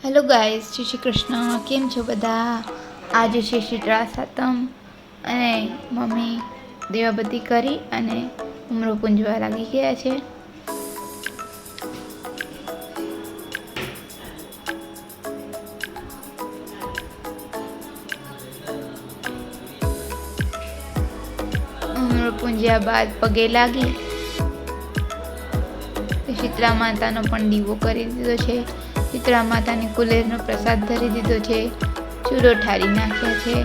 Hello guys, જય શ્રી કૃષ્ણ. કેમ છો બધા? આજે છે શીતળા સાતમ અને મમ્મી દીવાબત્તી કરી અને ઉમરો પૂંજવા લાગી ગયા છે. ઉમરો પૂંજ્યા બાદ પગે લાગી શીતળા માતાનો પણ દીવો કરી દીધો છે. શીતળા માતાને કુલેરનો પ્રસાદ ધરી દીધો છે. ચૂરો ઠારી નાખ્યા છે.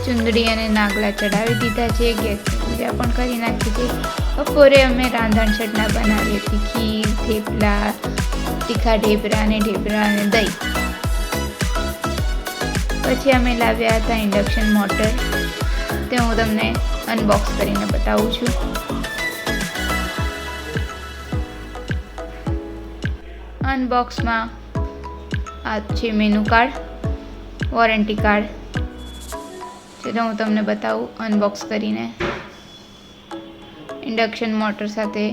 ચુંદડી અને નાગલા ચડાવી દીધા છે. ગેસની પૂજા પણ કરી નાખી છે. બપોરે અમે રાંધણ છટના બનાવી હતી. ખીર, થેપલા, તીખા ઢેબરા અને દહીં. પછી અમે લાવ્યા હતા ઇન્ડક્શન મોટર. તે હું તમને અનબોક્સ કરીને બતાવું છું. અનબોક્સમાં આ છે મેનુ કાર્ડ, વોરંટી કાર્ડ. ચલો હું તમને બતાવું અનબોક્સ કરીને. ઇન્ડક્શન મોટર સાથે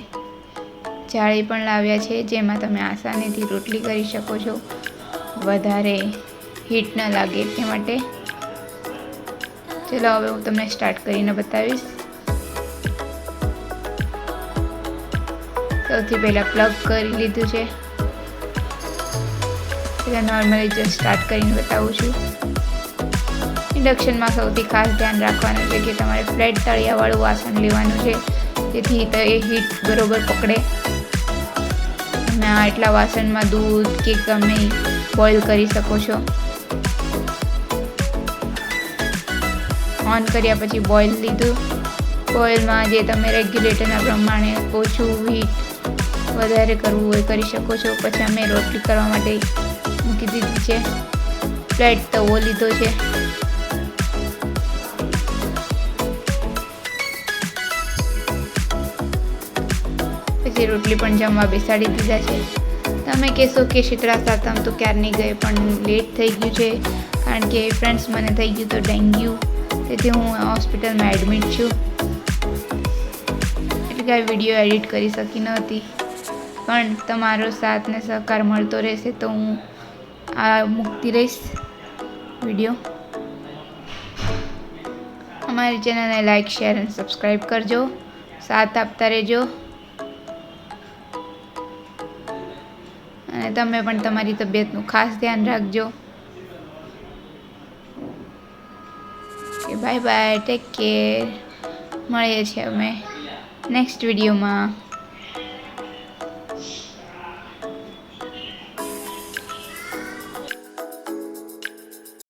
જાળી પણ લાવ્યા છે, જેમાં તમે આસાનીથી રોટલી કરી શકો છો. વધારે હીટ ન લાગે તે માટે. ચલો હવે હું તમને સ્ટાર્ટ કરીને બતાવીશ. સૌથી પહેલાં પ્લગ કરી લીધું છે. નોર્મલી જસ્ટ સ્ટાર્ટ કરીને બતાવું છું. ઇન્ડક્શનમાં સૌથી ખાસ ધ્યાન રાખવાનું છે કે તમારે ફ્લેટ તળિયાવાળું વાસણ લેવાનું છે, જેથી એ હીટ બરોબર પકડે. તમે આટલા વાસણમાં દૂધ કે ગમે બોઇલ કરી શકો છો. ઓન કર્યા પછી બોઇલ લીધું. બોઇલમાં જે તમે રેગ્યુલેટરના પ્રમાણે ઓછું હીટ વધારે કરવું હોય કરી શકો છો. પછી અમે રોટલી કરવા માટે મૂકી દીધી છે. ફ્લેટ તવો લીધો છે. પછી રોટલી પણ જમવા બેસાડી દીધા છે. તમે કહેશો કે શીતળા સાતમ તો ક્યારની ગઈ, પણ લેટ થઈ ગયું છે કારણ કે ફ્રેન્ડ્સ મને થઈ ગયું તો ડેન્ગ્યુ, તેથી હું હોસ્પિટલમાં એડમિટ છું. એટલે કે આ વિડીયો એડિટ કરી શકી નહોતી, પણ તમારો સાથ ને સહકાર મળતો રહેશે તો હું આ મૂકતી રહીશ વિડીયો. અમારી ચેનલને લાઈક, શેર અને સબસ્ક્રાઈબ કરજો. સાથ આપતા રહેજો. અને તમે પણ તમારી તબિયતનું ખાસ ધ્યાન રાખજો. Bye bye, take care. મળીએ છીએ અમે નેક્સ્ટ વિડીયોમાં.